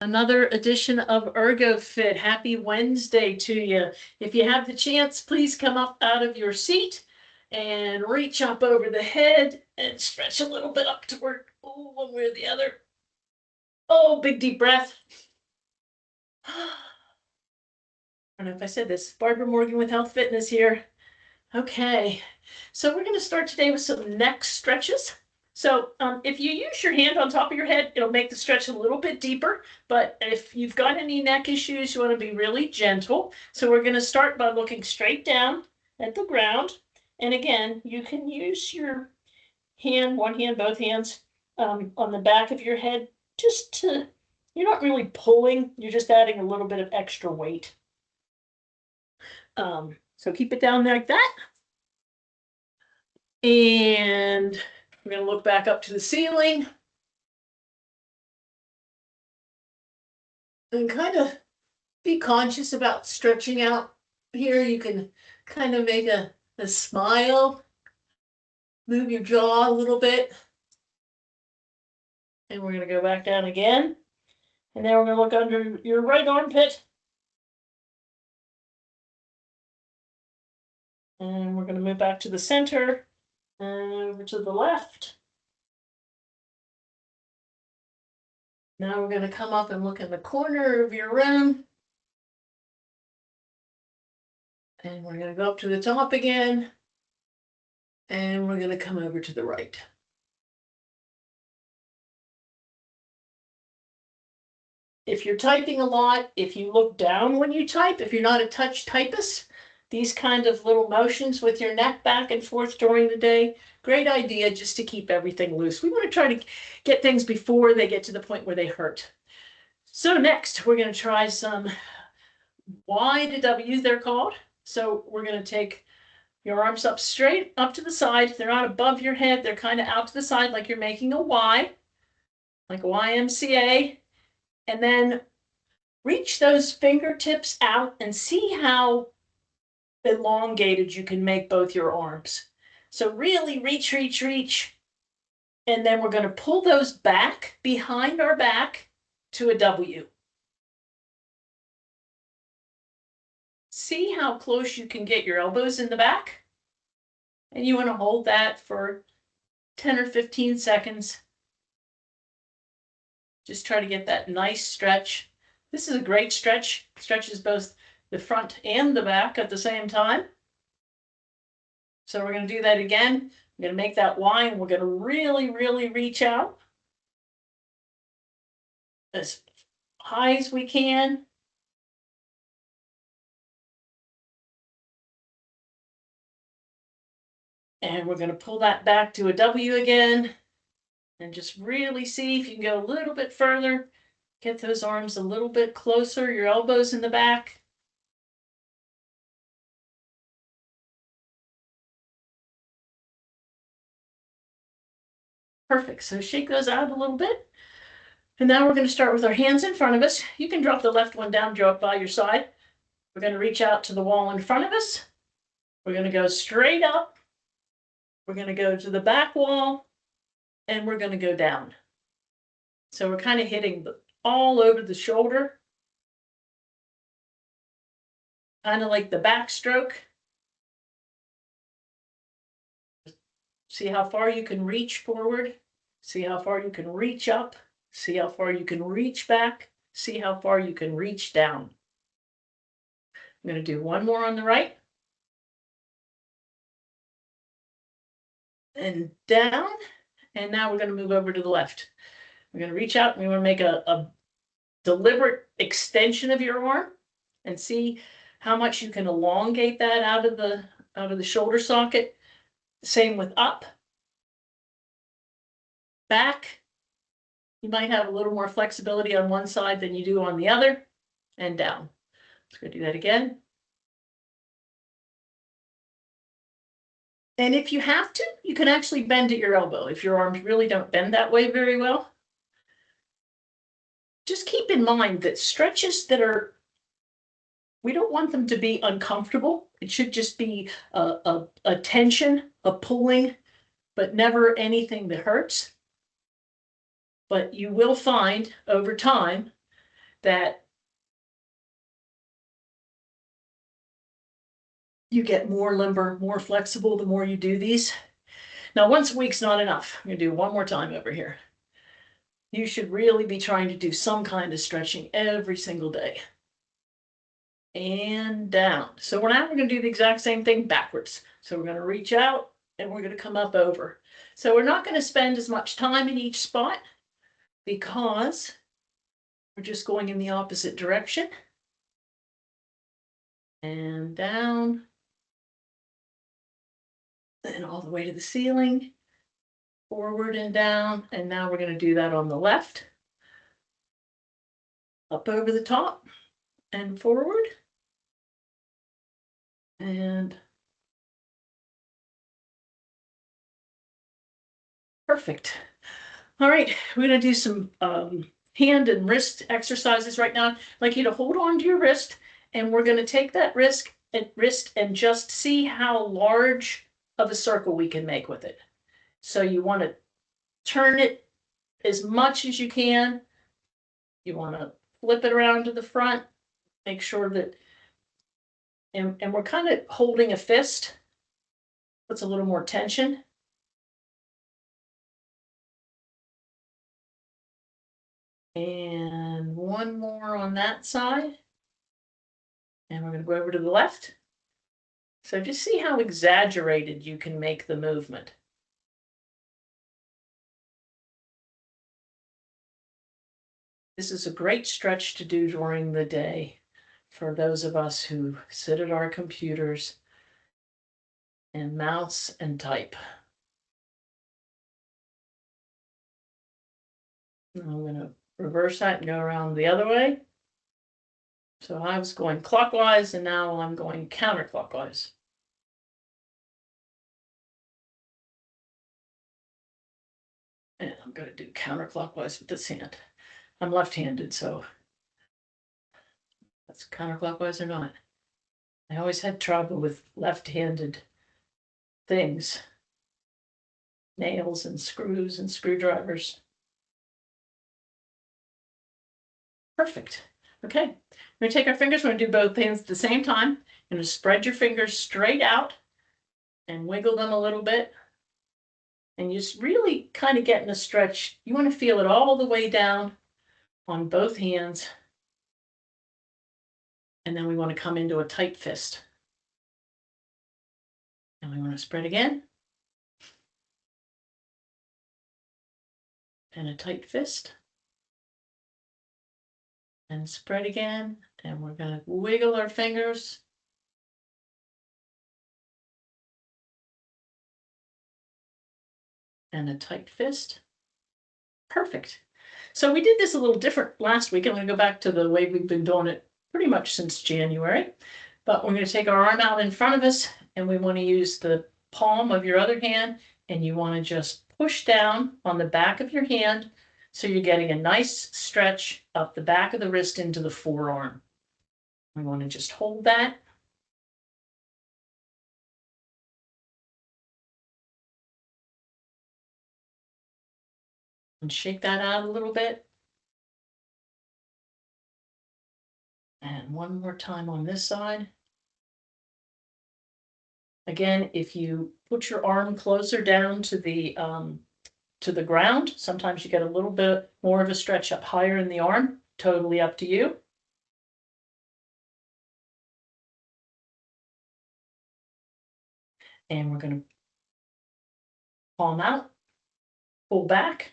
Another edition of ERGOFIT. Happy Wednesday to you. If you have the chance, please come up out of your seat and reach up over the head and stretch a little bit up toward one way or the other. Oh, big deep breath. I don't know if I said this. Barbara Morgan with Health Fitness here. Okay, so we're going to start today with some neck stretches. So if you use your hand on top of your head, it'll make the stretch a little bit deeper. But if you've got any neck issues, you want to be really gentle. So we're going to start by looking straight down at the ground. And again, you can use your hand, one hand, both hands on the back of your head, just to, you're not really pulling, you're just adding a little bit of extra weight. So keep it down like that. And we're going to look back up to the ceiling. And kind of be conscious about stretching out here. You can kind of make a smile, move your jaw a little bit. And we're going to go back down again. And then we're going to look under your right armpit. And we're going to move back to the center and over to the left. Now we're going to come up and look in the corner of your room. And we're going to go up to the top again. And we're going to come over to the right. If you're typing a lot, if you look down when you type, if you're not a touch typist, these kind of little motions with your neck back and forth during the day, great idea just to keep everything loose. We want to try to get things before they get to the point where they hurt. So next, we're going to try some Y to W, they're called. So we're going to take your arms up straight up to the side. They're not above your head. They're kind of out to the side like you're making a Y, like a YMCA. And then reach those fingertips out and see how elongated you can make both your arms. So really reach, reach, reach. And then we're going to pull those back behind our back to a W. See how close you can get your elbows in the back. And you want to hold that for 10 or 15 seconds. Just try to get that nice stretch. This is a great stretch. Stretches both the front and the back at the same time. So we're going to do that again. I'm going to make that Y, and we're going to really, really reach out as high as we can. And we're going to pull that back to a W again. And just really see if you can go a little bit further. Get those arms a little bit closer, your elbows in the back. Perfect. So shake those out a little bit. And now we're going to start with our hands in front of us. You can drop the left one down, drop by your side. We're going to reach out to the wall in front of us. We're going to go straight up. We're going to go to the back wall. And we're going to go down. So we're kind of hitting all over the shoulder. Kind of like the backstroke. See how far you can reach forward. See how far you can reach up. See how far you can reach back. See how far you can reach down. I'm going to do one more on the right. And down. And now we're going to move over to the left. We're going to reach out and we want to make a deliberate extension of your arm and see how much you can elongate that out of the shoulder socket. Same with up. Back. You might have a little more flexibility on one side than you do on the other. And down. Let's go do that again. And if you have to, you can actually bend at your elbow if your arms really don't bend that way very well. Just keep in mind that stretches that are, we don't want them to be uncomfortable. It should just be a tension, a pulling, but never anything that hurts. But you will find over time that you get more limber, more flexible the more you do these. Now, once a week's not enough. I'm gonna do one more time over here. You should really be trying to do some kind of stretching every single day. And down. So now we're going to do the exact same thing backwards. So we're going to reach out and we're going to come up over. So we're not going to spend as much time in each spot because we're just going in the opposite direction. And down. And all the way to the ceiling. Forward and down. And now we're going to do that on the left. Up over the top and forward. And perfect. All right, we're going to do some hand and wrist exercises right now. I'd like you to hold on to your wrist, and we're going to take that wrist and just see how large of a circle we can make with it. So you want to turn it as much as you can. You want to flip it around to the front. Make sure that, and we're kind of holding a fist. Puts a little more tension. And one more on that side. And we're going to go over to the left. So just see how exaggerated you can make the movement. This is a great stretch to do during the day for those of us who sit at our computers and mouse and type. Now I'm going to reverse that and go around the other way. So I was going clockwise and now I'm going counterclockwise. And I'm going to do counterclockwise with this hand. I'm left-handed, so that's counterclockwise or not. I always had trouble with left-handed things, nails and screws and screwdrivers. Perfect. Okay, we're going to take our fingers, we're going to do both hands at the same time. You're going to spread your fingers straight out and wiggle them a little bit. And you just really kind of get in a stretch. You want to feel it all the way down on both hands. And then we want to come into a tight fist. And we want to spread again. And a tight fist. And spread again. And we're going to wiggle our fingers. And a tight fist. Perfect. So we did this a little different last week. I'm going to go back to the way we've been doing it pretty much since January. But we're going to take our arm out in front of us, and we want to use the palm of your other hand, and you want to just push down on the back of your hand so you're getting a nice stretch up the back of the wrist into the forearm. We want to just hold that. And shake that out a little bit. And one more time on this side. Again, if you put your arm closer down to the ground, sometimes you get a little bit more of a stretch up higher in the arm. Totally up to you. And we're going to palm out, pull back.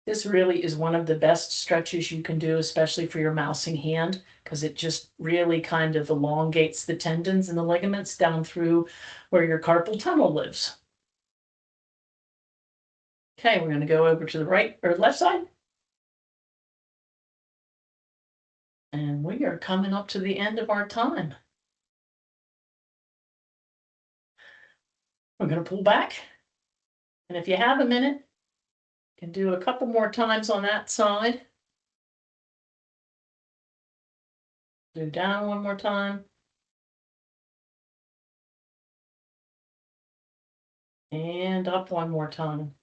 This really is one of the best stretches you can do, especially for your mousing hand, because it just really kind of elongates the tendons and the ligaments down through where your carpal tunnel lives. Okay, we're going to go over to the right or left side. And we are coming up to the end of our time. We're going to pull back. And if you have a minute, you can do a couple more times on that side. Do down one more time. And up one more time.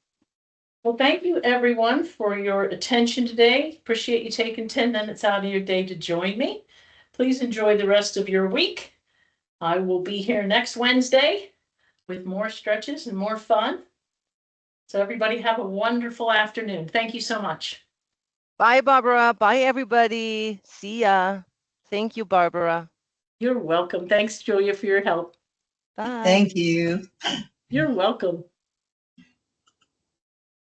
Well, thank you everyone for your attention today. Appreciate you taking 10 minutes out of your day to join me. Please enjoy the rest of your week. I will be here next Wednesday with more stretches and more fun. So everybody have a wonderful afternoon. Thank you so much. Bye, Barbara. Bye, everybody. See ya. Thank you, Barbara. You're welcome. Thanks, Julia, for your help. Bye. Thank you. You're welcome.